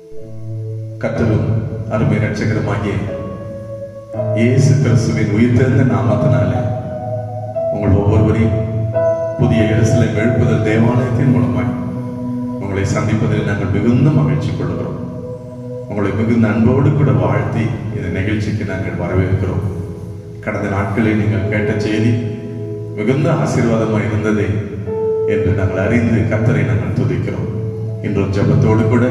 கர்த்தரும் அருமை இரட்சகருமாகிய இயேசு கிறிஸ்துவின் உயிர்த்தெழுந்த நாமத்தினாலே உங்கள் ஒவ்வொருவரையும் புதிய எருசலேம் எழுப்புதல் தேவாலயத்தின் மூலமாய் உங்களை சந்திப்பதில் நாங்கள் மிகுந்த மகிழ்ச்சி கொள்கிறோம். உங்களை மிகுந்த அன்போடு கூட வாழ்த்தி இந்த நிகழ்ச்சிக்கு நாங்கள் வரவேற்கிறோம். கடந்த நாட்களில் நீங்கள் கேட்ட செய்தி மிகுந்த ஆசீர்வாதமாக இருந்ததே என்று நாங்கள் அறிந்து கர்த்தரை நாங்கள் துதிக்கிறோம். இன்றும் ஜெபத்தோடு கூட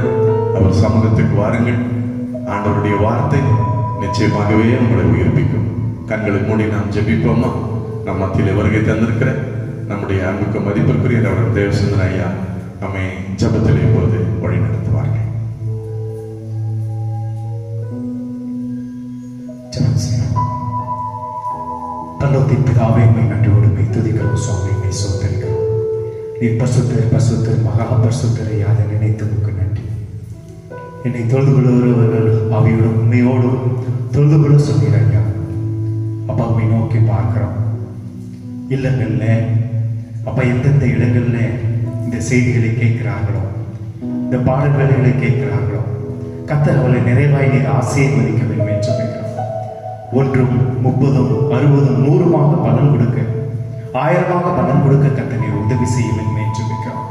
அவர் சமூகத்துக்கு வாருங்கள். ஆண்டவருடைய வார்த்தை நிச்சயமாகவே உங்களை உயிர்ப்பிக்கும். கண்களை மூடி நாம் ஜெபிப்போமா? நம் மத்தியில் வருகை தந்திருக்கிற நம்முடைய அன்புக்கு மதிப்பிற்குரிய அவர் தேவசுந்தர ஐயா நம்மை ஜெபத்தில் இப்பொழுது வழி நடத்துவார்கள். பரலோகத்தின் பிதாவே, நன்றியோடு துதிக்கிறோம் சுவாமி, சோதரிக்கிறோம். நீ பசுத்தர் பசுத்தர் மகா பசுத்தரை அதை நினைத்து உனக்கு நன்றி. என்னை தொழுது கொள்கிறவர்கள் அவையோடு உண்மையோடும் தொழுது கொள்ள சொல்கிறாங்க. அப்பாவை நோக்கி பார்க்கிறோம். இல்லங்கள்ல அப்பா எந்தெந்த இடங்கள்ல இந்த செய்திகளை கேட்கிறார்களோ, இந்த பாடல்களை கேட்கிறார்களோ, கர்த்தர் அவளை நிறைவாய் நீர் ஆசீர்வதிக்க வேண்டும் என்று சொல்கிறோம். 1, 30, 60, 100 பலன் கொடுக்க, 1000 பலன் கொடுக்க கர்த்தர் நீர் உதவி செய்ய வேண்டும் என்று சொல்கிறோம்.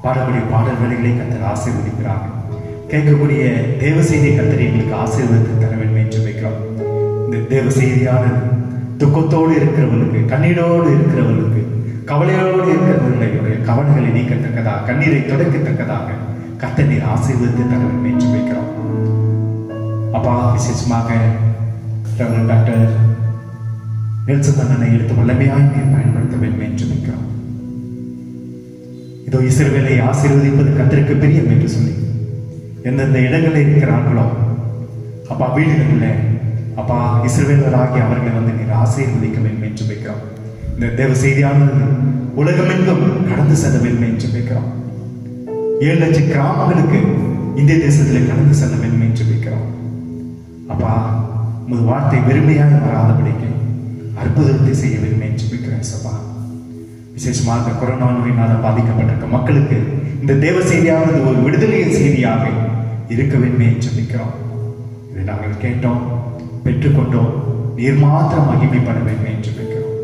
பாடக்கூடிய பாடல்களை கர்த்தர் ஆசீர்வதிக்கிறார்கள். கேட்கக்கூடிய தேவ செய்தியை கர்த்தர் எங்களுக்கு ஆசீர்வதித்து தர வேண்டும் என்று வைக்கிறோம். இந்த தேவ செய்தியானது துக்கத்தோடு இருக்கிறவர்களுக்கு, கண்ணீரோடு இருக்கிறவர்களுக்கு, கவலையோடு இருக்கிறவர்களுடைய கவலைகளை நீக்கத்தக்கதாக, கண்ணீரை தொடக்கத்தக்கதாக கர்த்தர் நீர் ஆசீர்வதித்து தர வேண்டும் என்று வைக்கிறோம். அப்பா, விசேஷமாக டாக்டர் நெல்சன் அண்ணனை எடுத்து வல்லமையாய் நீர் பயன்படுத்த வேண்டும் என்று வைக்கிறோம். இதோ இஸ்ரவேலை ஆசீர்வதிப்பது கர்த்தருக்கு பிரியம் என்று சொல்லி எந்தெந்த இடங்களில் இருக்கிறார்களோ அப்பா, வீடுகளில் அப்பா இஸ்ரவேலராகி அவர்களை வந்து நீர் ஆசீர்வதிக்க வேண்டும் என்று வைக்கிறோம். இந்த தேவ செய்தியானது உலகமெங்கும் கடந்து செல்ல வேண்டும் என்று வைக்கிறோம். 7 லட்சம் கிராமங்களுக்கு இந்திய தேசத்தில் கடந்து செல்ல வேண்டும் என்று வைக்கிறோம். அப்பா, உமது வார்த்தை வெறுமையாக வராதபடிக்கு அற்புதத்தை செய்ய வேண்டும் என்று வைக்கிறேன் சபா. விசேஷமாக கொரோனா நோயினால் பாதிக்கப்பட்டிருக்க மக்களுக்கு இந்த தேவ செய்தியானது ஒரு விடுதலையின் செய்தியாக இருக்க வேண்டும் என்று வைக்கிறோம். இதை நாங்கள் கேட்டோம், பெற்றுக்கொண்டோம். நீர் மாத்திரம் மகிமைப்பட வேண்டும் என்று வைக்கிறோம்.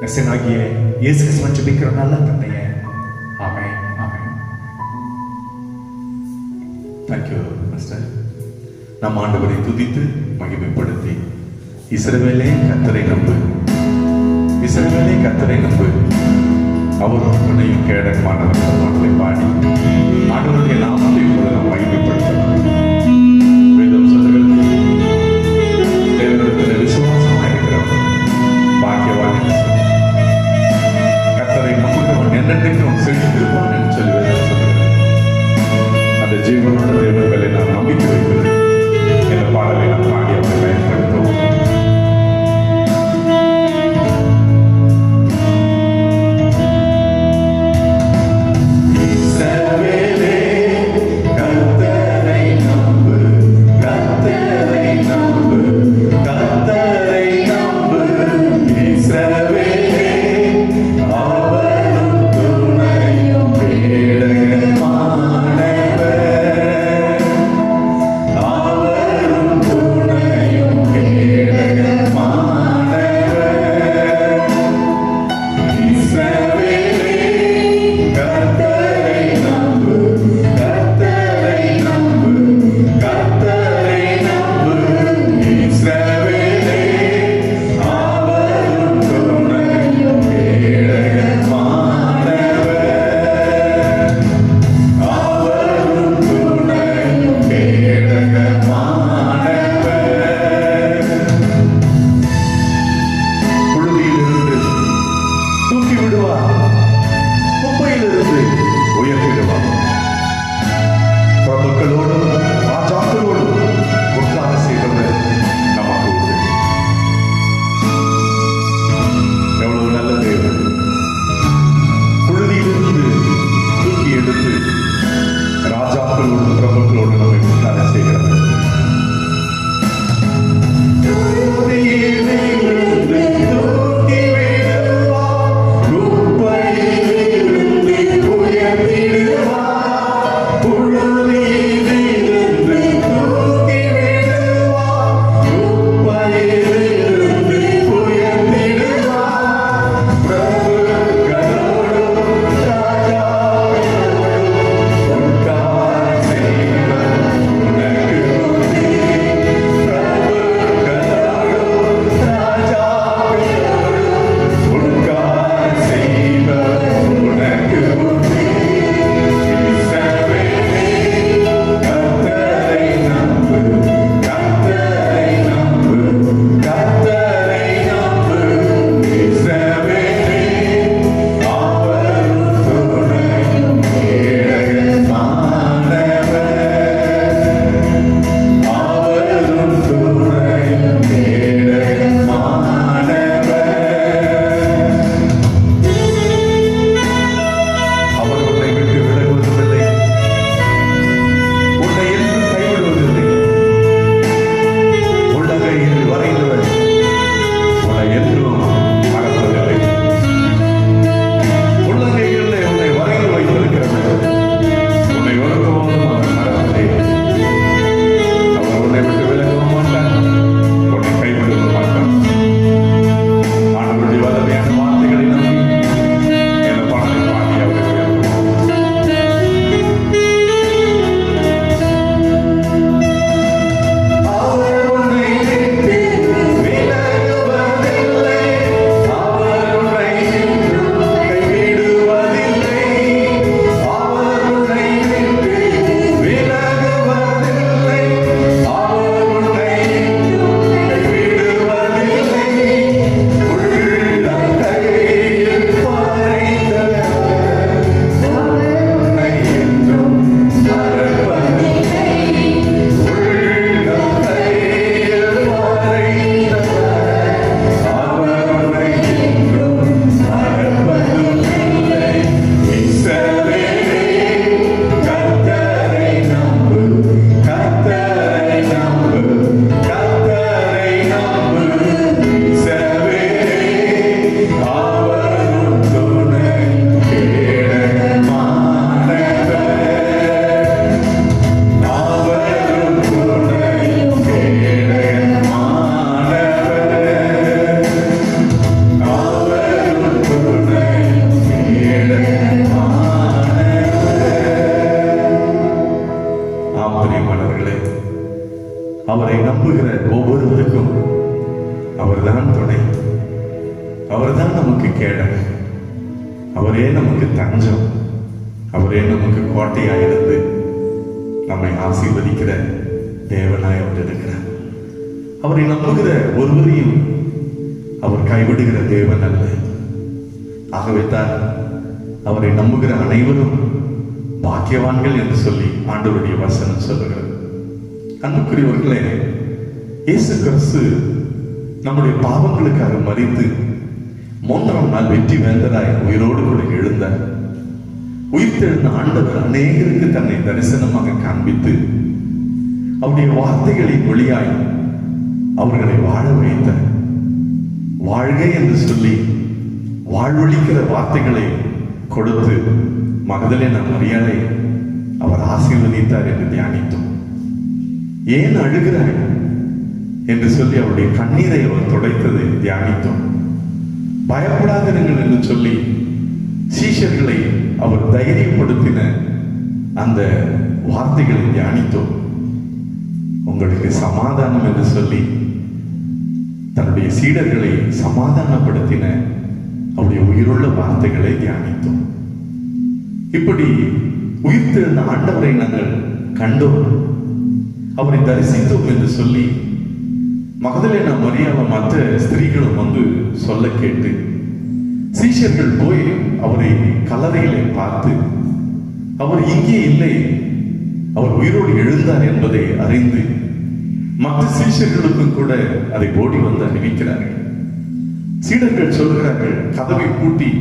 நசனாகிய இயேசு கிறிஸ்துவை ஜெபிக்கிறோம் நல்ல தந்தையே, ஆமென், ஆமென். Thank you master. நம் ஆண்டவரை துதித்து மகிமைப்படுத்தி இஸ்ரவேலே கர்த்தரை நம்பு, இஸ்ரவேலே கர்த்தரை நம்பு, அவரும் துணையும் கேடகமானவர் பாடலை பாடி ஆண்டவருடைய நாமத்தை இப்பொழுது நாம் மகிமைப்படுத்தலாம். வேதம் சொல்லுகிறது, தேவனிடத்தில் விசுவாசமாக இருக்கிறவன் பாக்கியவான் என்று சொல்லி, கர்த்தரை நம்புகிறவன் என்னென்றைக்கும் செழித்திருப்பான் என்று சொல்லி வேதம் சொல்லுகிறது. அந்த ஜீவனோட தேவர்களை நாம் நம்பிக்கை வைக்கிறது என்ற பாடலை நாம் பாடி அவரை பயன்படுத்துவோம். புழுதியிலிருந்து பிரியமானவர்களே, அவரை நம்புகிற ஒவ்வொருவருக்கும் அவர்தான் துணை, அவர்தான் நமக்கு கேடல், அவரே நமக்கு தஞ்சம், அவரே நமக்கு கோட்டையாயிருந்து நம்மை ஆசீர்வதிக்கிற தேவனாய் அவர் இருக்கிறார். அவரை நம்புகிற ஒருவரையும் அவர் கைவிடுகிற தேவன் அல்ல. ஆகவே தான் அவரை நம்புகிற அனைவரும் பாக்கியவான்கள் என்று சொல்லி ஆண்டவருடைய வசனம் சொல்லுகிறது. அன்புக்குரியவர்களே, இயேசு கிறிஸ்து நம்முடைய பாவங்களுக்காக மரித்து 3ஆம் நாள் வெற்றி வேந்தராய் உயிரோடு கூட எழுந்தார். உயிர்த்தெழுந்த ஆண்டவர் அநேகருக்கு தன்னை தரிசனமாக காண்பித்து அவருடைய வார்த்தைகளின் வழியாய் அவர்களை வாழ வைத்தார். வாழ்க என்று சொல்லி வாழ்வழிக்கிற வார்த்தைகளை கொடுத்து மகதலேனா மரியாளை அவர் ஆசீர்வதித்தார் என்று தியானித்தோம். ஏன் அழுகிறாய் என்று சொல்லி அவருடைய கண்ணீரை அவர் துடைத்ததை தியானித்தோம். பயப்படாதிருங்கள் என்று சொல்லி சீஷர்களை அவர் தைரியப்படுத்தின அந்த வார்த்தைகளை தியானித்தோம். உங்களுக்கு சமாதானம் என்று சொல்லி தன்னுடைய சீடர்களை சமாதானப்படுத்தின அவருடைய உயிருள்ள வார்த்தைகளை தியானித்தோம். இப்படி உயிர்த்தெழுந்த ஆண்டவரை நாங்கள் கண்டோம், அவரை தரிசித்தோம் என்று சொல்லி மகதலேனா மரியாதை மற்ற ஸ்திரீகளும் வந்து சொல்ல கேட்டு சீஷர்கள் போய் அவரை கல்லறையிலே பார்த்து அவர் இங்கே இல்லை, அவர் உயிரோடு எழுந்தார் என்பதை அறிந்து மற்ற சீஷர்களுக்கும் கூட அதை ஓடி வந்து அறிவிக்கிறார்கள். சீடர்கள் சொல்கிறார்கள், கதவை பூட்டி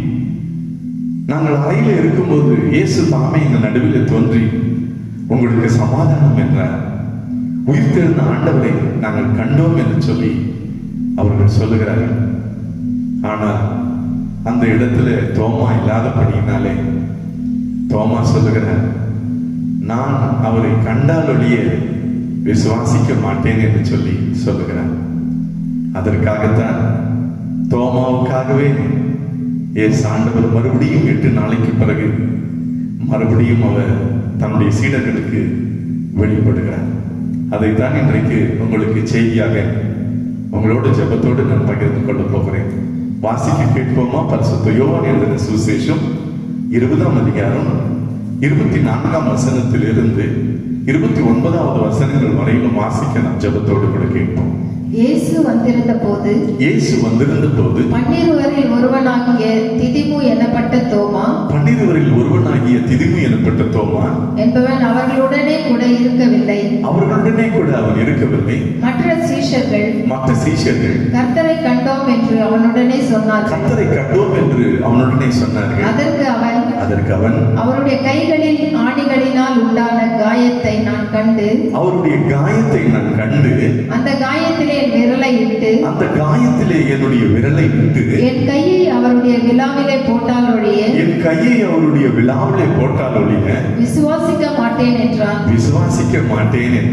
நாங்கள் அறையில இருக்கும்போது இயேசு தாமே எங்கள் நடுவில் தோன்றி உங்களுக்கு சமாதானம் என்றார், உயிர்த்தெழுந்த ஆண்டவரை நாங்கள் கண்டோம் என்று சொல்லி அவர்கள் சொல்லுகிறார்கள். ஆனால் அந்த இடத்துல தோமா இல்லாதபடியினாலே தோமா சொல்லுகிறார், நான் அவரை கண்டால் ஒழிய விசுவாசிக்க மாட்டேன் என்று சொல்லி சொல்லுகிறார். அதற்காகத்தான் தோமாவுக்காகவே இயேசு ஆண்டவர் மறுபடியும் 8 நாளைக்கு பிறகு மறுபடியும் அவர் தன்னுடைய சீடர்களுக்கு வெளிப்படுகிறார். அதைத்தான் இன்றைக்கு உங்களுக்கு செய்தியாக உங்களோட ஜெபத்தோடு நான் பகிர்ந்து கொள்ள போகிறேன். வாசிக்க கேட்போமா? பரிசுத்த யோவான் எழுதின சுவிசேஷம் 20ஆம் அதிகாரம் 24ஆம் வசனத்திலிருந்து 29வது வசனங்கள் வரையிலும் வாசிக்க நாம் ஜெபத்தோடு கூட கேட்போம். இயேசு வந்திருந்த போது 12 ஒருவனாகிய திதிமு எனப்பட்ட தோமா என்பவன் அவர்களுடனே கூட இருக்கவில்லை. அவன் இருக்கவில்லை. மற்ற சீஷர்கள் கர்த்தரை கண்டோம் என்று அவனுடனே சொன்னார்கள். அதற்கு அவன் அவருடைய கைகளில் ஆணிகளினால் உண்டான காயத்தை நான் கண்டு அந்த காயத்திலே என்னுடைய விரலை இட்டு என் கையை அவருடைய விலாவிலே போட்டால் ஒழிய விசுவாசிக்க மாட்டேன் என்றான்.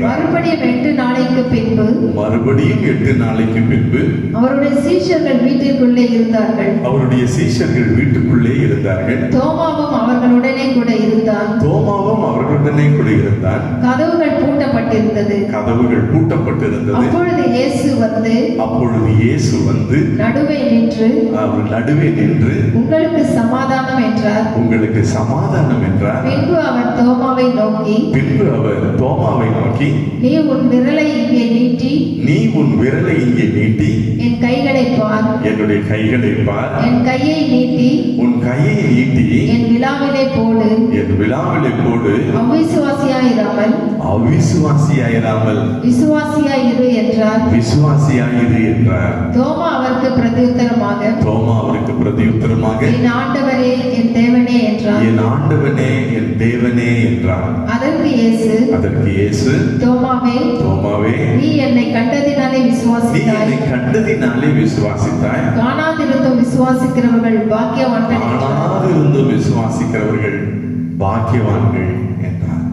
மறுபடியும் 8 நாளைக்கு பின்பு அவருடைய சீஷர்கள் வீட்டிற்குள்ளே இருந்தார்கள். தோமாவும் அவர்களுடனே கூட இருந்தான். கதவுகள் பூட்டப்பட்டிருந்தது. அப்பொழுது இயேசு வந்து நடுவே நின்று உங்களுக்கு சமாதானம் என்றார். பின்பு அவர் தோமாவை நோக்கி நீ உன் விரலை இங்கே நீட்டி என் கைகளை பார். என்னுடைய கைகளை பார். என் கையை நீட்டி உன் கையை நீட்டி என் விலாவிலே போடு. அவிசுவாசியாயிராமல் விசுவாசியாயிரு என்றார். தோமா அவருக்கு பிரதியுத்தரமாக என் ஆண்டவரே என் தேவனே என்றார். அதற்கு இயேசு தோமாவே நீ என்னை கண்டதினாலே விசுவாசித்தாய். காணாதிருந்தும் விசுவாசிக்கிறவர்கள் பாக்கியவான்கள் என்றார்.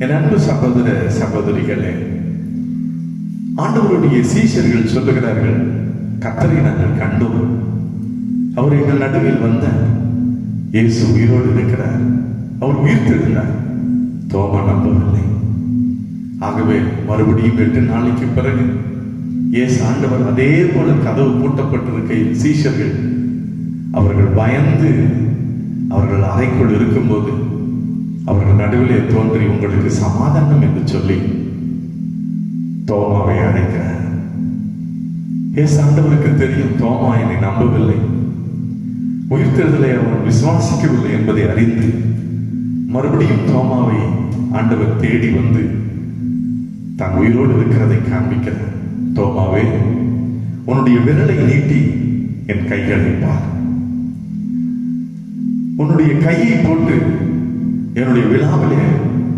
என் அன்பு சகோதர சகோதரிகளே, ஆண்டவருடைய சீஷர்கள் சொல்லுகிறார்கள், கர்த்தரை நாங்கள் கண்டோம், அவர் எங்கள் நடுவில் வந்தார், இயேசு உயிரோடு இருக்கிறார், அவர் உயிர்த்தெழுந்தார். தோமா நம்பவில்லை. ஆகவே மறுபடியும் 8 நாளைக்கு பிறகு இயேசு ஆண்டவர் அதே போல கதவு பூட்டப்பட்டிருக்கையில் சீஷர்கள் அவர்கள் பயந்து அவர்கள் அறைக்குள் இருக்கும்போது அவர்கள் நடுவிலே தோன்றி உங்களுக்கு சமாதானம் என்று சொல்லி தோமாவை அழைக்கிறார். இயேசு ஆண்டவருக்கு தெரியும் தோமா என்னை நம்பவில்லை, உயிர்த்தெழுதலை அவர் விசுவாசிக்கவில்லை என்பதை அறிந்து மறுபடியும் தோமாவை ஆண்டவர் தேடி வந்து தான் உயிரோடு இருக்கிறதை காண்பிக்கிறார். தோமாவே, உன்னுடைய விரலை நீட்டி என் கைகளை பார், உன்னுடைய கையை போட்டு என்னுடைய விழாவிலே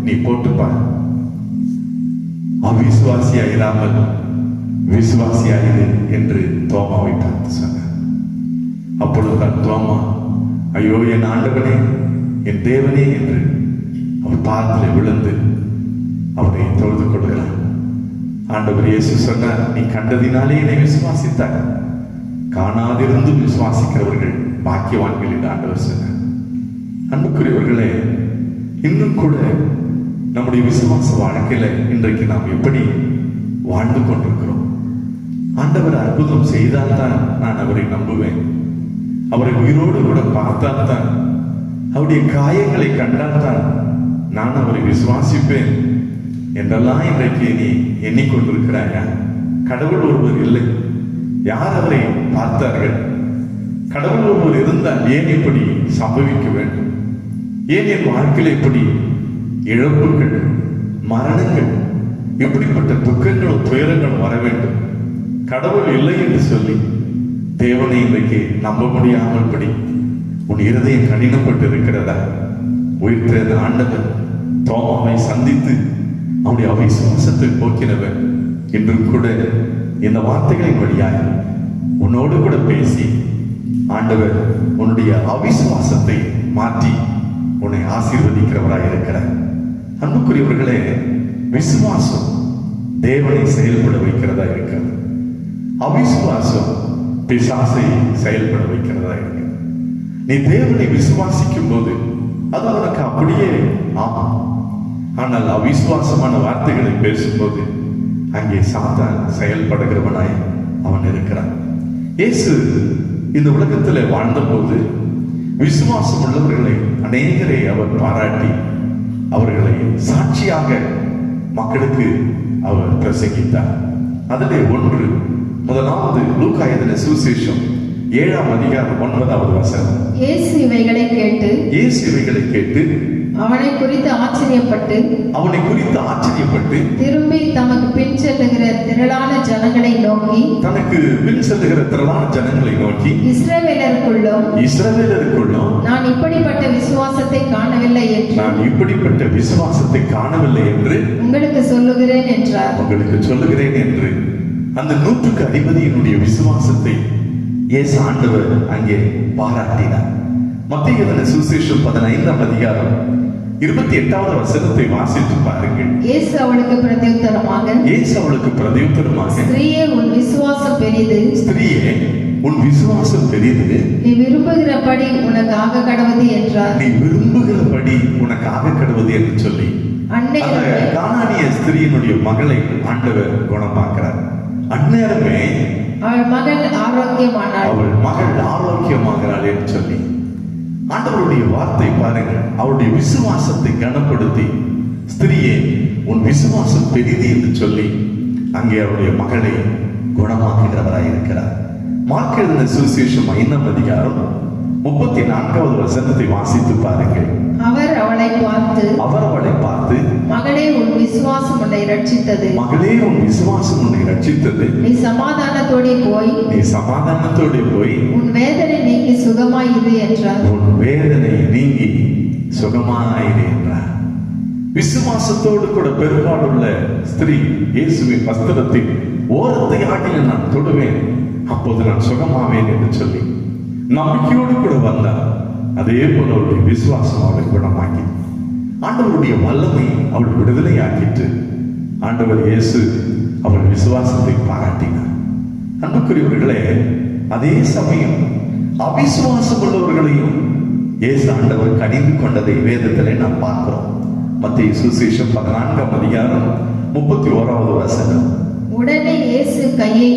நீ போட்டு பார். அவிசுவாசியாயிராமல் விசுவாசியாயிரு என்று தோமாவை பார்த்து சொன்னார். அப்பொழுதுதான் தோமா, ஐயோ என் ஆண்டவனே, என் தேவனே என்று அவர் பாதத்தில் விழுந்து அவரை தொழுது கொள்கிறார். ஆண்டவர் இயேசு சொன்னார், நீ கண்டதினாலே என்னை விசுவாசித்தார், காணாதிருந்து விசுவாசிக்கிறவர்கள் பாக்கியவான்கள் என்று ஆண்டவர் சொன்னார். அன்புக்குரியவர்களே, இன்னும் கூட நம்முடைய விசுவாச வாழ்க்கையில இன்றைக்கு நாம் எப்படி வாழ்ந்து கொண்டிருக்கிறோம்? ஆண்டவர் அற்புதம் செய்தால்தான் நான் அவரை நம்புவேன், அவரை உயிரோடு கூட பார்த்தால்தான், அவருடைய காயங்களை கண்டால்தான் நான் அவரை விசுவாசிப்பேன் என்றெல்லாம் இன்றைக்கு நீ எண்ணிக்கொண்டிருக்கிறாயா? கடவுள் ஒருவர் இல்லை, யார் அவரை பார்த்தார்கள்? கடவுள் ஒருவர் இருந்தால் ஏன் இப்படி சம்பவிக்க வேண்டும்? ஏன் என் வாழ்க்கையில் இப்படி இழப்புகள், மரணங்கள், இப்படிப்பட்ட துக்கங்களும் துயரங்களும் வர வேண்டும்? கடவுள் இல்லை என்று சொல்லி தேவனை இன்றைக்கு நம்ப முடியாமல் படி உன் இருதயம் கடினப்பட்டு இருக்கிறதா? உயிர்த்தெழுந்த ஆண்டவர் தோமாவை சந்தித்து அவனுடைய அவிசுவாசத்தை போக்கினவர் இன்றும் கூட இந்த வார்த்தைகளின் வழியாக உன்னோடு கூட பேசி ஆண்டவர் உன்னுடைய அவிசுவாசத்தை மாற்றி உன்னை ஆசீர்வதிக்கிறவராய் இருக்கிறார். அன்புக்குரியவர்களே, விசுவாசம் தேவனை செயல்பட வைக்கிறதா இருக்கிறது, அவிசுவாசம் பிசாசை செயல்பட வைக்கிறதா இருக்கிறது. நீ தேவனை விசுவாசிக்கும் போது அது உனக்கு அப்படியே ஆமாம். ஆனால் அவிசுவாசமான வார்த்தைகளை பேசும்போது அங்கே சாத்தான் செயல்படுகிறவனாய் அவன் இருக்கிறான். இயேசு இந்த உலகத்தில் வாழ்ந்தபோது விசுவாசம் உள்ளவர்களை அநேகரை அவர் பாராட்டி அவர்களை சாட்சியாக மக்களுக்கு அவர் பிரசங்கித்தார். அதிலே ஒன்று, முதலாவது லூக்கா எழுதின சுவிசேஷம் 7ஆம் அதிகாரம் 9வது வசனம். இயேசு இவைகளை கேட்டு அவனை குறித்து ஆச்சரியப்பட்டு திரும்பி தமக்கு பின் செல்லுகிற திரளான ஜனங்களை நோக்கி இஸ்ரவேலருக்குள்ளும் நான் இப்படிப்பட்ட விசுவாசத்தை காணவில்லை என்று உங்களுக்கு சொல்லுகிறேன் என்று அந்த 100க்கு அதிபதியினுடைய விசுவாசத்தை இயேசு ஆண்டவர் அங்கே பாராட்டினார். மத்தேயு எழுதின சுவிசேஷம் 15ஆம் அதிகாரம் 28வது வசனத்தை வாசித்து பாருங்கள். இயேசு அவளுக்கு பிரதியுத்தரமாக ஸ்திரீயே, உன் விசுவாசம் பெரிது, நீ விரும்புகிறபடி உனக்காக கடவுது என்று சொல்லி கானானிய ஸ்திரீயினுடைய மகளை ஆண்டவர் குணமாக்குறார். அந்நேரமே அவள் மகள் ஆரோக்கியமாகிறாள் என்று சொல்லி ஆண்டவருடைய வார்த்தை பாருங்கள். அவருடைய விசுவாசத்தை கனப்படுத்தி, ஸ்திரியே உன் விசுவாசம் பெரிது என்று சொல்லி அங்கே அவருடைய மகளை குணமாக்குகிறவராய் இருக்கிறார். மார்க்கு எழுதின சுவிசேஷம் 5ஆம் அதிகாரம் 34வது வசனத்தை வாசித்து பாருங்கள். அவர் அவளை பார்த்து மகளே, உன் விசுவாசம் உன்னை ரட்சித்தது, நீ சமாதானத்தோடே போய் உன் வேதனை நீங்கி சுகமாயிரு என்றார். விசுவாசத்தோடு கூட பெரும்பாலுள்ள ஸ்திரீ இயேசுவின் வஸ்திரத்தின் ஓரத்தை ஆட்டில் நான் தொடுவேன், அப்போது நான் சுகமாவேன் என்று சொல்லி நம்பிக்கையோடு கூட வந்தார். அதே போல அவருடைய விசுவாசம் அவளை குணமாக்கி ஆண்டவருடைய வல்லமை அவள் விடுதலை ஆக்கிட்டு ஆண்டவர் இயேசு அவள் விசுவாசத்தை பாராட்டினார். அன்புக்குரியவர்களே, அதே சமயம் அவிசுவாசம் உள்ளவர்களையும் இயேசு ஆண்டவர் கடிந்து கொண்டதை வேதத்திலே நாம் பார்க்கிறோம். மத்தேயு சுவிசேஷம் 14ஆம் அதிகாரம் 31வது வசனம். உடனே இயேசு கையை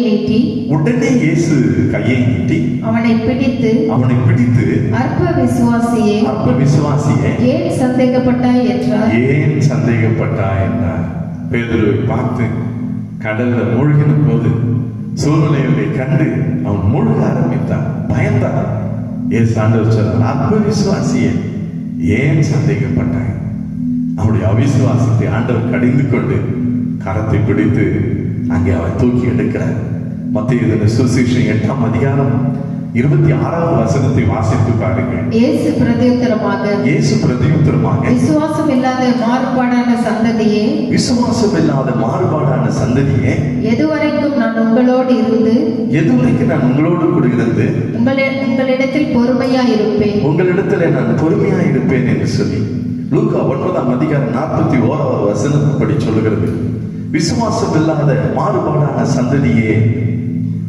நீட்டி அவனை பிடித்து அற்ப விசுவாசியே ஏன் சந்தேகப்பட்டாய் என்றார். பேதுருவை பார்த்து கடல்ல மூழ்கின போது சூழ்நிலைகளை கண்டு அவன் மூழ்க ஆரம்பித்தான், பயந்தான். ஏசு ஆண்டவர் சொன்னார், அற்ப விசுவாசியே ஏன் சந்தேகப்பட்டாய்? அவனுடைய அவிசுவாசத்தை ஆண்டவர் கடிந்து கொண்டு கரத்தை பிடித்து அங்கே அவன் தூக்கி எடுக்கிறார். மத்தேயு சுவிசேஷம் 8ஆம் அதிகாரம் 26வது வசனத்தை வாசித்து பாருங்கள். இயேசு பிரதியுத்தரமாக விசுவாசம் இல்லாத மாறுபாடான சந்ததியே எதுவரைக்கும் நான் உங்களோடு கூட இருந்து உங்களிடத்தில் பொறுமையா இருப்பேன் என்று சொல்லி லூக்கா 9ஆம் அதிகாரம் 41வது வசனத்தை படி சொல்லுகிறது. விசுவாசம் இல்லாத மாறுபாடான சந்ததியே,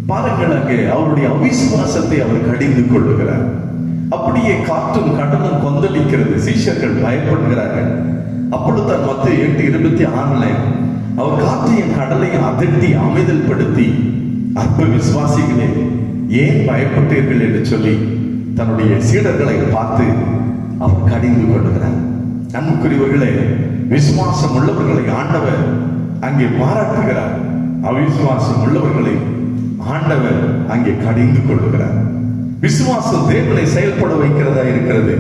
பாருங்கள், அங்கே அவருடைய அவிசுவாசத்தை அவர் கடிந்து கொள்ளுகிறார். அப்படியே காற்றும் கடலும் கொந்தளிக்கிறது, சீஷர்கள் பயப்படுகிறார்கள். அப்பொழுதுதான் மத்தேயு 8:26 அவர் காற்றையும் கடலையும் அதட்டி அமைதல் படுத்தி, அற்ப விசுவாசிகளே ஏன் பயப்பட்டீர்கள் என்று சொல்லி தன்னுடைய சீடர்களை பார்த்து அவர் கடிந்து கொள்ளுகிறார். அன்புக்குரியவர்களே, விசுவாசம் உள்ளவர்களை ஆண்டவர் அங்கே பாராட்டுகிறார், அவிசுவாசம் உள்ளவர்களை ஆண்டவர் அங்கே கடிந்து கொள்ளுகிறார். விசுவாசம் தேவனை செயல்பட வைக்கிறதா இருக்கிறது,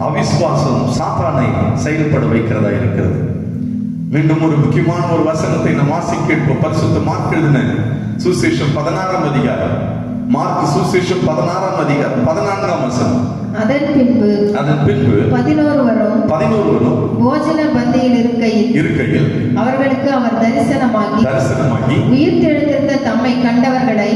அவிசுவாசம் சாத்தானை செயல்பட வைக்கிறதா இருக்கிறது. மீண்டும் ஒரு முக்கியமான ஒரு வசனத்தை நாம் வாசிக்க கேட்போம். பரிசுத்த மார்க் எழுதின சுவிசேஷம் 16ஆம் அதிகாரம், மார்க் சுவிசேஷம் 16ஆம் அதிகாரம் 14ஆம் வசனம். அதன் பின்பு 11 போஜன பந்தியில் இருக்கையில் அவர்களுக்கு அவர் தரிசனமாகி உயிர்த்தெழுந்த தம்மை கண்டவர்களை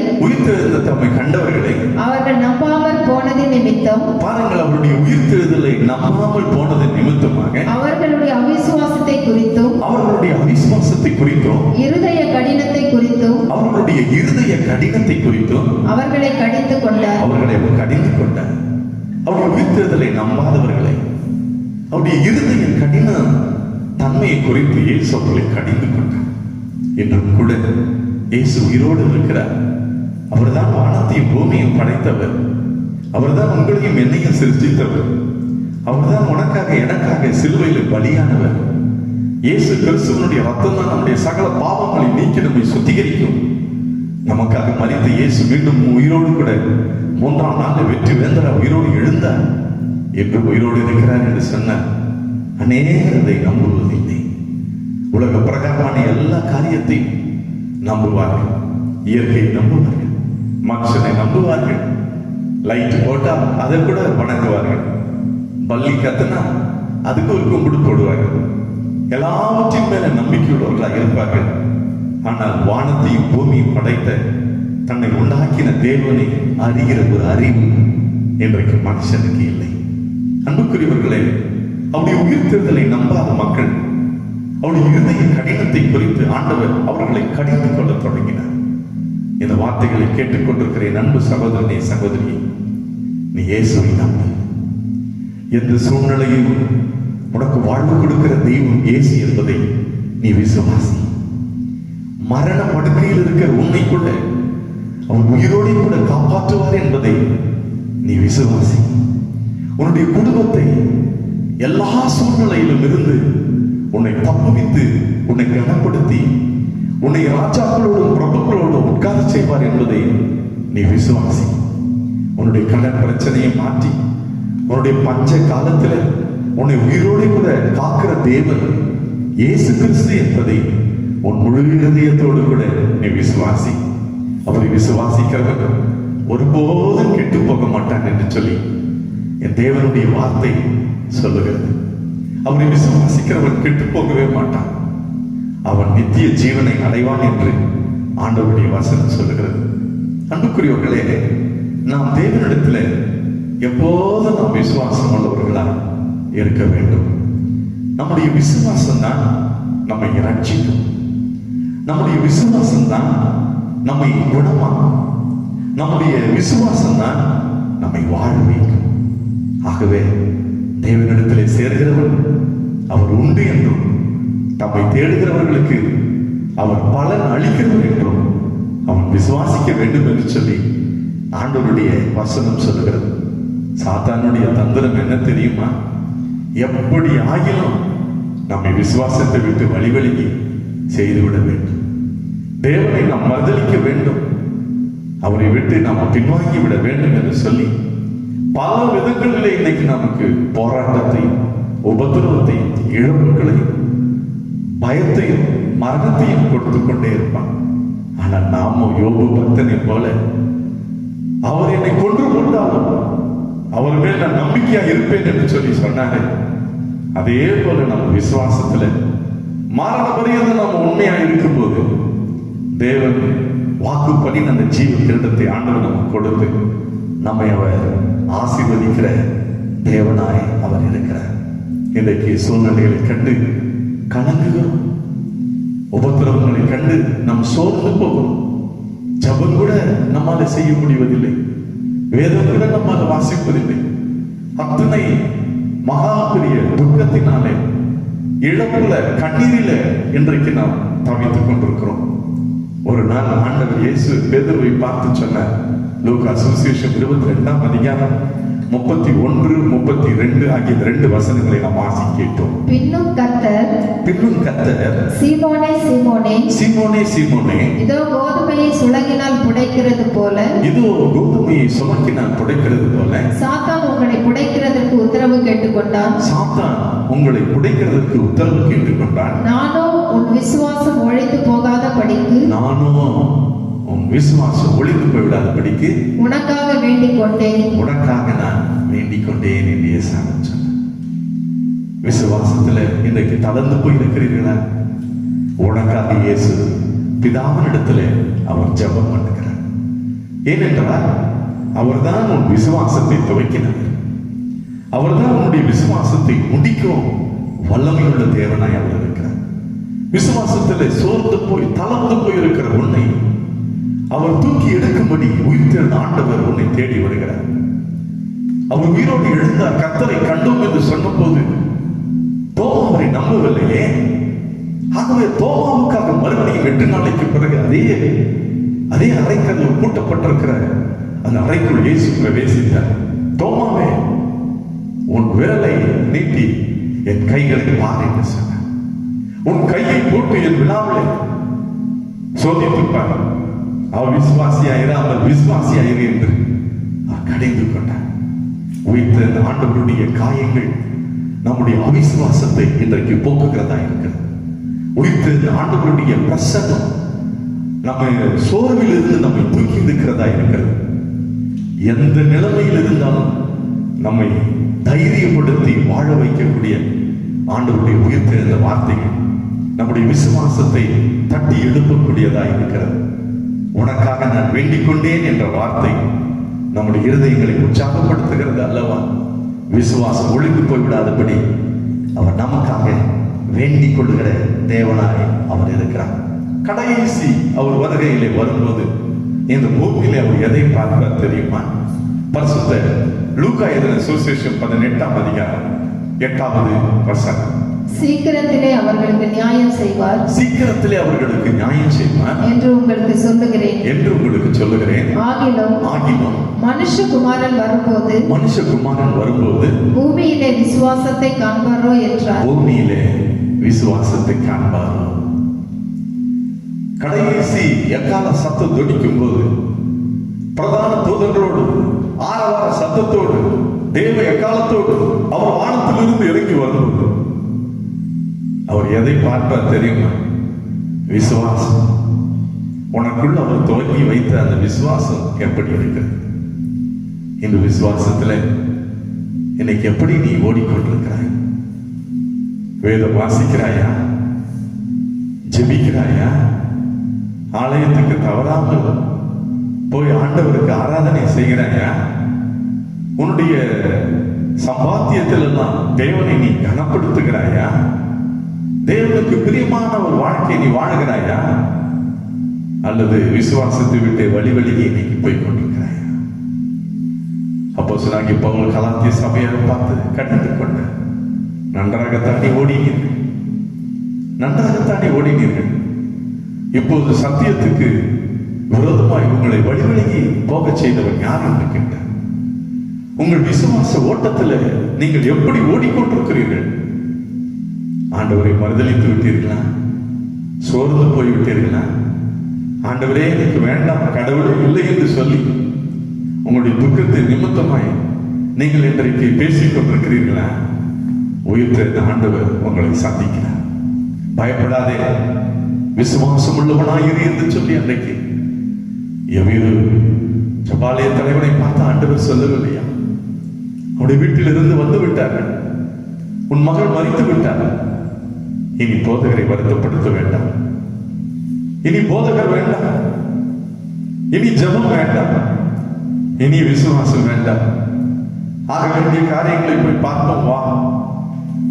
அவர்கள் நம்பாமல் போனது நிமித்தம், பாருங்கள், அவருடைய உயிர்த்தெழுதலை நம்பாமல் போனது நிமித்தமாக அவர்களுடைய அவிசுவாசத்தை குறித்தும் இருதய கடினத்தை குறித்தும் அவர்களை கடிந்து கொண்டார். அவருடைய உயிர்த்தெழுதலை நம்பாதவர்களை, அவருடைய இருதய கடின தன்மையை குறித்து இயேசு அவர்களை கடிந்து கொண்டார். என்றும் கூட இயேசு உயிரோடு இருக்கிறார். அவர்தான் வானத்தையும் பூமியும் படைத்தவர். அவர்தான் உங்களையும் என்னையும் சிருஷ்டித்தவர். அவர்தான் உனக்காக எனக்காக சிலுவையில் பலியானவர். இயேசு கிறிஸ்துவனுடைய ரத்தம் தான் நம்முடைய சகல பாவங்களை நீக்கி நம்மை சுத்திகரிக்கும். நமக்காக மரித்த இயேசு மீண்டும் உயிரோடு கூட 3ஆம் நாள் வெற்றி வேந்தரா உயிரோடு எழுந்தார். என்று உயிரோடு இருக்கிறார் என்று சொன்னார். அநேகர் அதை நம்புவதில்லை. உலக பிரகாரமான எல்லா காரியத்தையும் நம்புவார்கள். இயற்கையை நம்புவார்கள், மனுஷனை நம்புவார்கள். லைட் போட்டா அதை கூட வணங்குவார்கள். பள்ளி கத்துனா அதுக்கு ஒரு கும்பிடு போடுவார்கள். எல்லாவற்றின் மேல நம்பிக்கையுள்ளவர்களாக இருப்பார்கள். ஆனால் வானத்தையும் பூமியும் படைத்த தன்னை உண்டாக்கின தேவனை அறிகிற ஒரு அறிவு இன்றைக்கு மனுஷனுக்கு இல்லை. அன்புக்குரியவர்களே, அவருடைய உயிர்த்தெழுதலை நம்பாத மக்கள், அவருடைய இருதய கடினத்தை குறித்து ஆண்டவர் அவர்களை கடிந்து கொள்ள தொடங்கினார். இந்த வார்த்தைகளை கேட்டுக்கொண்டிருக்கிற என் அன்பு சகோதரனே, சகோதரியே, நீ இயேசுவை நம்பு. எந்த சூழ்நிலையும் உனக்கு வாழ்வு கொடுக்கிற தெய்வம் இயேசு என்பதை நீ விசுவாசி. மரண படுக்கையில் இருக்கிற உன்னைக்குள்ள அவன் உயிரோடு கூட காப்பாற்றுவார் என்பதை நீ விசுவாசி. உன்னுடைய குடும்பத்தை எல்லா சூழ்நிலையிலும் இருந்து உன்னை தப்புவித்து, உன்னை கனப்படுத்தி, உன்னை ராஜாக்களோடும் பிரபுக்களோடும் உட்கார செய்வார் என்பதை நீ விசுவாசி. உன்னுடைய கடன் பிரச்சனையை மாற்றி உன்னுடைய பஞ்ச காலத்தில் உன்னை உயிரோடு கூட காக்கிற தேவன் இயேசு கிறிஸ்து என்பதை உன் முழு இதயத்தோடு கூட நீ விசுவாசி. அவரை விசுவாசிக்கிறவர் ஒருபோதும் கெட்டு போக மாட்டான் என்று சொல்லி என் தேவனுடைய வார்த்தை சொல்லுகிறது. அவரை விசுவாசிக்கிறவன் கெட்டு போகவே மாட்டான், அவன் நித்திய ஜீவனை அடைவான் என்று ஆண்டவருடைய வசனம் சொல்லுகிறது. அன்புக்குரியவர்களே, நாம் தேவனிடத்தில் எப்போதும் நாம் விசுவாசம் உள்ளவர்களாக இருக்க வேண்டும். நம்முடைய விசுவாசம் தான் நம்மை ரட்சிக்கும். நம்முடைய விசுவாசம் தான் நம்மை குணமாக்கும். நம்முடைய விசுவாசம் தான் நம்மை வாழ வைக்கும். ஆகவே தேவனிடத்திலே சேர்கிறவன் அவர் உண்டு என்றும் தம்மை தேடுகிறவர்களுக்கு அவர் பலன் அளிக்கிறவர் என்றும் அவன் விசுவாசிக்க வேண்டும் என்று சொல்லி ஆண்டவருடைய வசனம் சொல்லுகிறது. சாத்தானுடைய தந்திரம் என்ன தெரியுமா? எப்படி ஆகிலும் நம்மை விசுவாசத்தை விட்டு வழிவழிகி செய்துவிட வேண்டும். தேவனை நாம் மறுதலிக்க வேண்டும், அவரை விட்டு நாம் பின்வாங்கி விட வேண்டும் என்று சொல்லி பல விதங்களிலே இன்னைக்கு நமக்கு போராட்டத்தையும் உபத்திரவத்தையும் இழப்புகளையும் பயத்தையும் மரணத்தையும் கொடுத்து கொண்டே இருப்பான். ஆனால் நாம யோபு பக்தனை போல அவர் என்னை கொன்று கொண்டாலும் அவர் மேல் நான் நம்பிக்கையா இருப்பேன் என்று சொல்லி சொன்னாரு. அதே போல நம்ம விசுவாசத்துல மரண பரியந்தம் நம்ம உண்மையா இருக்கும் போது தேவன் வாக்கு பண்ணி அந்த ஜீவ கிரீடத்தை ஆண்டவர் நமக்கு கொடுத்து நம்மை அவர் ஆசீர்வதிக்கிற தேவனாய் அவர் இருக்கிறார். இன்றைக்கு சூழ்நிலைகளை கண்டு கலங்குகிறோம், உபத்திரவங்களை கண்டு நாம் சோர்ந்து போகிறோம். ஜபம் கூட நம்மால செய்ய முடிவதில்லை, வேதம் கூட நம்மால் வாசிப்பதில்லை. அத்தனை மகா பெரிய துக்கத்தினாலே இழப்புல கண்ணீரில இன்றைக்கு நாம் தவித்துக் கொண்டிருக்கிறோம். ஒரு நாள் ஆண்டவர் இயேசு பேதுருவை பார்த்து சொன்னார். லூக்கா சுவிசேஷம் 22ஆம் அதிகாரம் 31, 32 ஆகிய 2 வசனங்களை நாம் வாசி கேட்டோம். பின்னும் கர்த்தர் சீமோனே சீமோனே சீமோனே சீமோனே இதோ கோதுமையை சுளகினால் புடைக்கிறது போல சாத்தான் உங்களை புடைக்கிறதற்கு உத்தரவு கேட்டுக்கொண்டான். நானோ உன் விசுவாசம் ஒழிந்து போகாதபடிக்கு உனக்காக வேண்டிக் கொண்டேன் என்று இயேசுவான் சொன்னார். விசுவாசத்துல இன்றைக்கு தளர்ந்து போயிருக்கிறீர்களா? உனக்காக இயேசு பிதாவினிடத்துல அவர் ஜெபம் பண்ணுகிறார். ஏனென்றால் அவர்தான் உன் விசுவாசத்தை துவக்கினார். அவர்தான் உன்னுடைய விசுவாசத்தை முடிக்கும் வல்லமையுள்ள தேவனாய் அவர் இருக்கிறார். விசுவாசத்துல சோர்ந்து போய் தளர்ந்து போயிருக்கிற உன்னை அவர் தூக்கி எடுக்கும்படி உயிர்த்தெழுந்த ஆண்டவர் உன்னை தேடி வருகிறார். அவர் உயிரோடு எழுந்தார், கர்த்தரை கண்டோம் என்று சொன்ன போது தோமா அவரை நம்பவில்லையே. ஆகவே தோமாவுக்காக மறுபடியும் 8 நாளைக்கு பிறகு அதே அறைக்கல்ல பூட்டப்பட்டிருக்கிற அந்த அறைக்குள் இயேசு பிரவேசித்தார். தோமாவே, உன் விரலை நீட்டி என் கைகளை பார் என்று சொன்னார். உன் கையை போட்டு என் விழாவிலை சோதித்துப்பார். அவிசுவாசியாயிராமல் விசுவாசியாயிரு என்று அவர் கடிந்து கொண்டார். உயிர்த்த ஆண்டவருடைய காயங்கள் நம்முடைய அவிசுவாசத்தை இன்றைக்கு போக்குகிறதா இருக்கிறது. உயிர்த்த ஆண்டவருடைய பிரசன்னம் நம்ம சோர்வில் இருந்து நம்மை தூக்கி இருக்கிறதா இருக்கிறது. எந்த நிலைமையில் இருந்தாலும் நம்மை தைரியப்படுத்தி வாழ வைக்கக்கூடிய ஆண்டவருடைய உயிர்த்தெழுந்த வார்த்தைகள் நம்முடைய விசுவாசத்தை தட்டி எழுப்பக்கூடியதா இருக்கிறது. உனக்காக நான் வேண்டிக் கொண்டேன் என்ற வார்த்தை நம்முடைய இருதயங்களை உற்சாகப்படுத்துகிறது அல்லவா? விசுவாசம் ஒழிந்து போய்விடாதபடி அவர் நமக்காக வேண்டிக் கொள்ளுகிற தேவனாய் அவர் இருக்கிறார். கடைசி அவர் வருகையிலே வரும்போது இந்த பூமியிலே அவர் எதை பார்ப்பார் தெரியுமா? பரிசுத்த லூக்கா எழுதின சுவிசேஷம் 18ஆம் அதிகாரம் 8வது வசனம். சீக்கிரத்திலே அவர்களுக்கு நியாயம் செய்வார் என்று உங்களுக்கு சொல்லுகிறேன். ஆகிலும் மனுஷகுமாரன் வரும்போது பூமியிலே விசுவாசத்தை காண்பாரோ என்றார். கடைசி எக்கால சத்தம் தொடிக்கும் போது பிரதான தூதர்களோடு ஆரவார சத்தத்தோடு தேவ எக்காலத்தோடு அவர் வானத்திலிருந்து இறங்கி வரும்போது அவர் எதை பார்ப்பார் தெரியுமா? விசுவாசம். உனக்குள்ள அவர் துவக்கி வைத்த அந்த விசுவாசம் எப்படி இருக்கிறது? இந்த விசுவாசத்துல இன்னைக்கு எப்படி நீ ஓடிக்கொண்டிருக்கிறாய்? வேதம் வாசிக்கிறாயா? ஜெபிக்கிறாயா? ஆலயத்துக்கு தவறாமல் போய் ஆண்டவருக்கு ஆராதனை செய்கிறாயா? உன்னுடைய சம்பாத்தியத்தில் எல்லாம் தேவனை நீ கனப்படுத்துகிறாயா? தேவனுக்கு பிரியமான ஒரு வாழ்க்கையை நீ வாழுகிறாயா? அல்லது விசுவாசத்தை விட்டு வழிவழியே இன்னைக்கு போய் கொண்டிருக்கிறாயா? அப்போஸ்தலனாகிய பவுல் கலாத்திய சபையை பார்த்து கண்டித்துக் கொண்ட நன்றாக தாண்டி ஓடினீர்கள், நன்றாகத்தானே ஓடினீர்கள். இப்போது சத்தியத்துக்கு விரோதமாய் உங்களை வழிவிலகி போக செய்தவன் யார் என்று கேட்டார். உங்கள் விசுவாச ஓட்டத்தில் நீங்கள் எப்படி ஓடிக்கொண்டிருக்கிறீர்கள்? ஆண்டவரை மறுதலித்து விட்டீர்களா? சோர்ந்து போய்விட்டீர்களா? ஆண்டவரே எனக்கு வேண்டாம், கடவுளே இல்லை என்று சொல்லி உங்களுடைய துக்கத்தை நிமித்தமாய் நீங்கள் இன்றைக்கு பேசிக் கொண்டிருக்கிறீர்களா? உயிர்த்த ஆண்டவர் உங்களை சந்திக்கிறார். பயப்படாதே, விசுவாசம் உள்ளவனாயிரு என்று சொல்லி அன்றைக்கு எவ்வளவு ஜபாலய தலைவனை பார்த்து ஆண்டவர் சொல்லவில்லையா? அவருடைய வீட்டிலிருந்து வந்து விட்டார்கள், உன் மகள் மறித்து விட்டார், இனி போதகரை வருத்தப்படுத்த வேண்டாம், இனி போதகர் வேண்டாம், இனி ஜபம் வேண்டாம், இனி விசுவாசம் வேண்டாம், ஆக வேண்டிய காரியங்களை போய் பார்ப்போம் வா,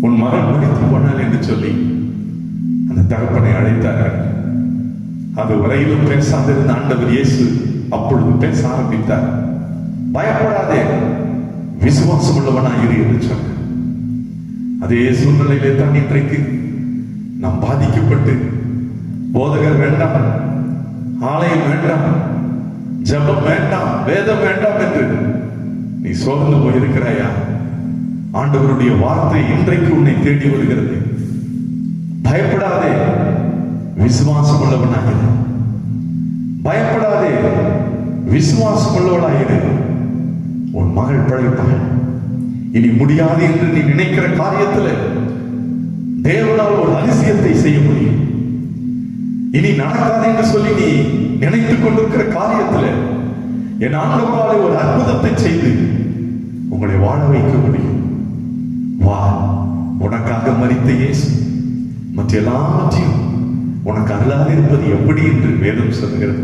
உன் மகள் மறித்து போனாள் என்று சொல்லி அந்த தகப்பனை அழைத்தார்கள். அது வரையிலும் பேசாதிருந்த ஆண்டவர் இயேசு அப்பொழுது பேச ஆரம்பித்தார். பயப்படாதே, விசுவாசம் உள்ளவனாயிரு என்று சொன்னார். அதே சூழ்நிலையிலே தான் இன்றைக்கு நாம் பாதிக்கப்பட்டு போதகர் வேண்டாம், ஆலயம் வேண்டாம், ஜபம் வேண்டாம், வேதம் வேண்டாம் என்று நீ சோர்ந்து போயிருக்கிறாயா? ஆண்டவருடைய வார்த்தை இன்றைக்கு உன்னை தேடி வருகிறது. பயப்படாதே, விசுவாசம் உள்ளவனாயிரு. பயப்படாதே, விசுவாசம் உள்ளவனாயிரு. உன் மகள் பிழைப்பாள். இனி முடியாது என்று நீ நினைக்கிற காரியத்தில் தேவனால் ஒரு அதிசயத்தை செய்ய முடியும். இனி நடக்காது என்று சொல்லி நீ நினைத்துக் கொண்டிருக்கிற காரியத்தில் என் ஆண்டவராலே ஒரு அற்புதத்தை செய்து உங்களை வாழ வைக்க முடியும். வா, உனக்காக மரித்த இயேசு மற்ற எல்லாவற்றையும் உனக்கு அல்லாது இருப்பது எப்படி என்று வேதம் சொல்கிறது.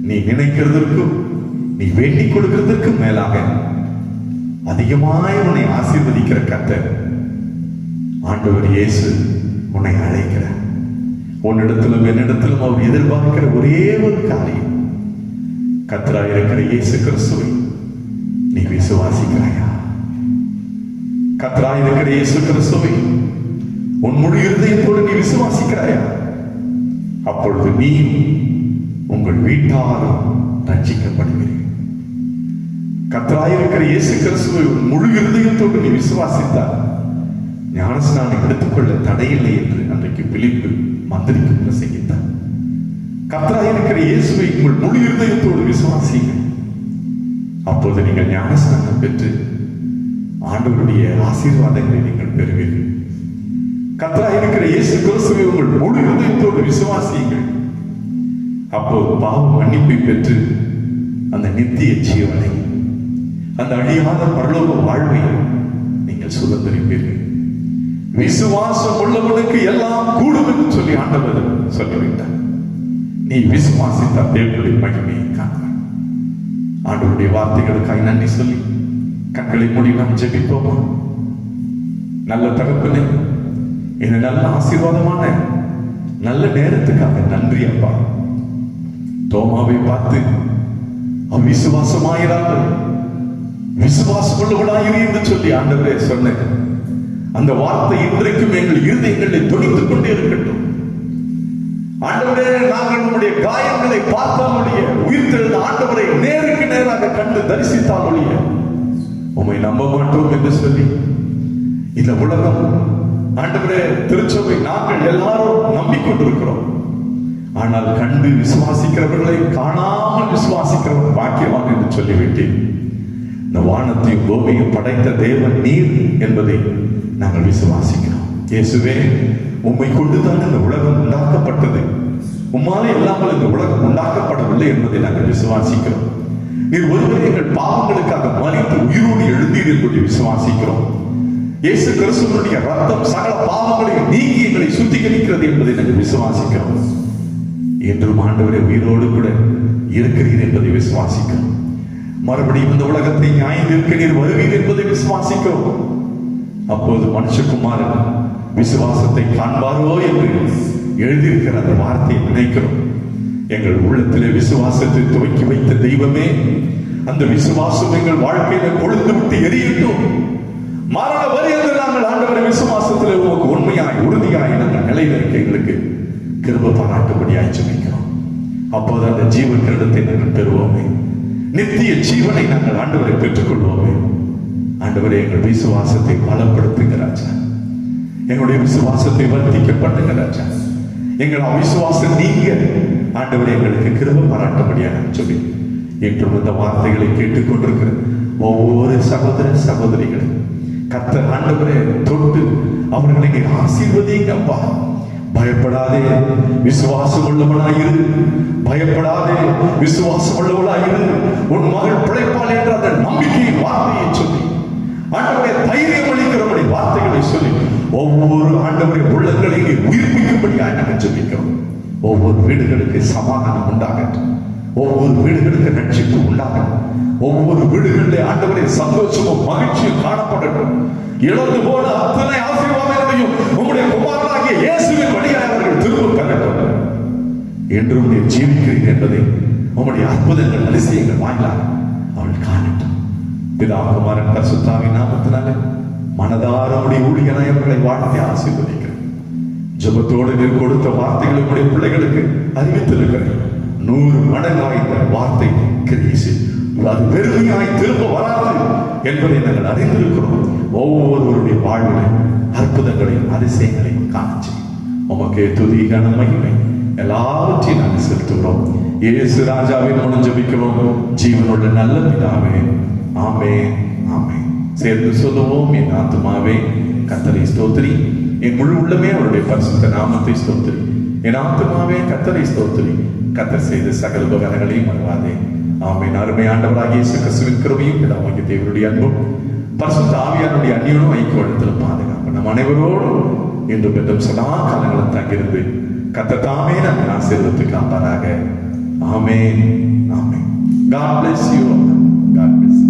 நீ நினைக்கிறதற்கும் நீ வேண்டிக் கொடுக்கிறதற்கும் மேலாக அதிகமாய் உன்னை ஆசீர்வதிக்கிற கர்த்தர் ஆண்டவர் இயேசு உன்னை அழைக்கிறார். உன்னிடத்திலும் என்னிடத்திலும் அவர் எதிர்பார்க்கிற ஒரே ஒரு காரியம், கர்த்தராய் இருக்கிற இயேசு கிறிஸ்துவை நீ விசுவாசிக்கிறாயா? கர்த்தராய் இருக்கிற இயேசு கிறிஸ்துவை உன் முழு இருதயத்தோடு நீ விசுவாசிக்கிறாயா? அப்பொழுது நீ உங்கள் வீட்டாரும் ரட்சிக்கப்படுகிறீர்கள். கர்த்தராய் இருக்கிற இயேசு கிறிஸ்துவை உன் முழு இருதயத்தோடு நீ விசுவாசித்தார் ஞானஸ்நானம் எடுத்துக்கொள்ள தடையில்லை என்று அன்றைக்கு பிலிப்பு மந்திரிக்கு பிரசங்கித்தார். கர்த்தராய் இருக்கிற இயேசுவை உங்கள் முழு இருதயத்தோடு விசுவாசிங்கள். அப்போது நீங்கள் ஞானஸ்நானம் பெற்று ஆண்டவருடைய ஆசீர்வாதங்களை நீங்கள் பெறுவீர்கள். கர்த்தராய் இருக்கிற இயேசு கிறிஸ்துவை உங்கள் முழு இருதயத்தோடு விசுவாசியுங்கள். அப்போது பாவ மன்னிப்பை பெற்று அந்த நித்திய ஜீவனை, அந்த அழியாத பரலோக வாழ்வை நீங்கள் சுதந்திரிப்பீர்கள். விசுவாசம் உள்ளவனுக்கு எல்லாம் கூடும் என்று சொல்லி ஆண்டவர் சொல்லிவிட்டார். நீ விசுவாசித்த தேவனுடைய மகிமையை காண்பாய். ஆண்டவருடைய வார்த்தைகளுக்காக நன்றி சொல்லி கண்களை மூடி நாம் ஜெபிப்போமா? நல்ல தகப்பனே, இந்த நல்ல ஆசீர்வாதமான நல்ல நேரத்துக்காக நன்றி அப்பா. தோமாவை பார்த்து அவிசுவாசமாயிராமல் விசுவாசம் உள்ளவனாயிரு என்று சொல்லி ஆண்டவரே சொன்ன அந்த வார்த்தை இன்றைக்கும் எங்கள் இருதயங்களை துணித்துக் கொண்டே இருக்கட்டும். ஆண்டவரே, நாங்கள் நம்முடைய காயங்களை பார்த்தால் ஒழிய, உயிர்த்தெழுந்த ஆண்டவரை நேருக்கு நேராக கண்டு தரிசித்தால் ஒழிய உம்மை நம்ப மாட்டோம் என்று சொல்லி இந்த உலகம், ஆண்டவரே, திருச்சபை நாங்கள் எல்லாரும் நம்பிக்கொண்டிருக்கிறோம். ஆனால் கண்டு விசுவாசிக்கிறவர்களை காணாமல் விசுவாசிக்கிறவர் பாக்கியவான் என்று சொல்லிவிட்டேன். இந்த வானத்தையும் பூமியையும் படைத்த தேவன் நீர் என்பதை நாங்கள் விசுவாசிக்கிறோம். இயேசுவே, உம்மை கொண்டுதான் இந்த உலகம் உண்டாக்கப்பட்டது, உம்மாலே இல்லாமல் இந்த உலகம் உண்டாக்கப்படவில்லை என்பதை நாங்கள் விசுவாசிக்கிறோம். நீர் ஒருவரே எங்கள் பாவங்களுக்காக மரித்து உயிரோடு எழுந்தீர் என்பதை விசுவாசிக்கிறோம். இயேசு கிறிஸ்துவினுடைய ரத்தம் சகல பாவங்களையும் நீக்கி எங்களை சுத்திகரிக்கிறது என்பதை நாங்கள் விசுவாசிக்கிறோம். என்றும் ஆண்டவரே உயிரோடு கூட இருக்கிறீர் என்பதை விசுவாசிக்கிறோம். மறுபடியும் இந்த உலகத்தை நியாயம் தீர்க்க நீர் வருவீர் என்பதை விசுவாசிக்கிறோம். அப்போது மனுஷகுமாரன் விசுவாசத்தை காண்பாரோ என்று எழுதியிருக்கிற அந்த வார்த்தையை நினைக்கிறோம். எங்கள் உள்ளத்திலே விசுவாசத்தை துவக்கி வைத்த தெய்வமே, அந்த விசுவாசம் எங்கள் வாழ்க்கையில கொழுந்து விட்டு எரியட்டும். மரண வரை என்று நாங்கள் நாங்கள் ஆண்டவரை விசுவாசத்தில் உமக்கு உண்மையாய் உறுதியாய் நாங்கள் நிலைநிற்க எங்களுக்கு கிருபை பாராட்டும்படியாய் ஜெபிக்கிறோம். அப்போது அந்த ஜீவ கிரீடத்தை நாங்கள் பெறுவோமே, நித்திய ஜீவனை நாங்கள் ஆண்டவரை பெற்றுக்கொள்வோமே. ஆண்டவரே, எங்கள் விசுவாசத்தை பலப்படுத்துங்க ராஜா, எங்களுடைய விசுவாசத்தை வர்த்திக்க பண்ணுங்க ராஜா. எங்கள் அவிசுவாசம் நீங்க ஆண்டவரே எங்களுக்கு கிருபை பாராட்டும்படியாக சொல்லி என்றும் இந்த வார்த்தைகளை கேட்டுக்கொண்டிருக்கிற ஒவ்வொரு சகோதர சகோதரிகளை கர்த்தர் ஆண்டவரே தொட்டு அவர்களை ஆசீர்வதிங்க அப்பா. பயப்படாதே, விசுவாசம் உள்ளவனாயிரு. பயப்படாதே, விசுவாசம் உள்ளவளாயிரு. உன் மகள் பிழைப்பாள் என்ற அந்த நம்பிக்கையின் வார்த்தையை சொல்லி ஆண்டவரே தைரியம் அளிக்கிறபடி வார்த்தைகளை சொல்லி ஒவ்வொரு ஆண்டவரை உள்ளங்களை உயிர்ப்பிக்கும்படியாக நாங்கள் ஜெபிக்கிறோம். ஒவ்வொரு வீடுகளுக்கு சமாதானம் உண்டாகட்டும், ஒவ்வொரு வீடுகளுக்கு ரட்சிப்பு உண்டாகட்டும், ஒவ்வொரு வீடுகளிலே ஆண்டவரை சந்தோஷமும் மகிழ்ச்சியும் காணப்படட்டும். இழந்து போன அத்தனை ஆசீர்வாதங்களையும் உங்களுடைய குமாரனாகிய இயேசுவின் வழியாக அவர்கள் திரும்ப பெறட்டும். என்றும் நீர் ஜீவிக்கிறீர்கள் என்பதை உங்களுடைய அற்புதங்கள் அதிசயங்கள் வாயிலாக அவள் காணட்டும். பிதா குமாரன் பரிசுத்தாவின் நாமத்தினாலே மனதார உடைய ஊழியனாய் அவர்களை வாழ்த்தி ஆசீர்வதிக்கிறேன். ஜெபத்தோடு நீர் கொடுத்த வார்த்தைகளை உடைய பிள்ளைகளுக்கு அறிவித்திருக்கிறேன். 100 மடங்காய் இந்த வார்த்தை கிரீசி அது வெறுமையாய் திரும்ப வராது என்பதை நாங்கள் அறிந்திருக்கிறோம். ஒவ்வொருவருடைய வாழ்வில் அற்புதங்களையும் அதிசயங்களையும் காண உமக்கே துதி கன மகிமை எல்லாவற்றையும் நாங்கள் செலுத்துகிறோம். இயேசு ராஜாவின் மூலம் ஜெபிக்கிறோம் ஜீவனுள்ள நல்ல பிதாவே, ஆமென் ஆமென். சேர்ந்து சொல்லுவோம், என் ஆத்துமாவே கர்த்தரை ஸ்தோத்திரி, என் முழு உள்ளமே அவருடைய பரிசுத்த நாமத்தை ஸ்தோத்திரி. என் ஆத்துமாவே கர்த்தரை ஸ்தோத்திரி, கர்த்தர் செய்த சகல உபகாரங்களையும் மறவாதே. ஆமென். அருமை ஆண்டவராகிய இயேசு கிறிஸ்துவின் கிருபையும் பிதாவாகிய தேவனுடைய அன்பும் பரிசுத்த ஆவியானுடைய அந்நியோடும் ஐக்கியத்தில் பாதுகாப்பு நம் அனைவரோடும் இன்று பெற்றும் சதா காலங்களும் தங்கியிருந்து கர்த்தர் தாமே நம்மை ஆசீர்வதித்து காப்பாராக. ஆமென் ஆமென். God bless you. God bless you.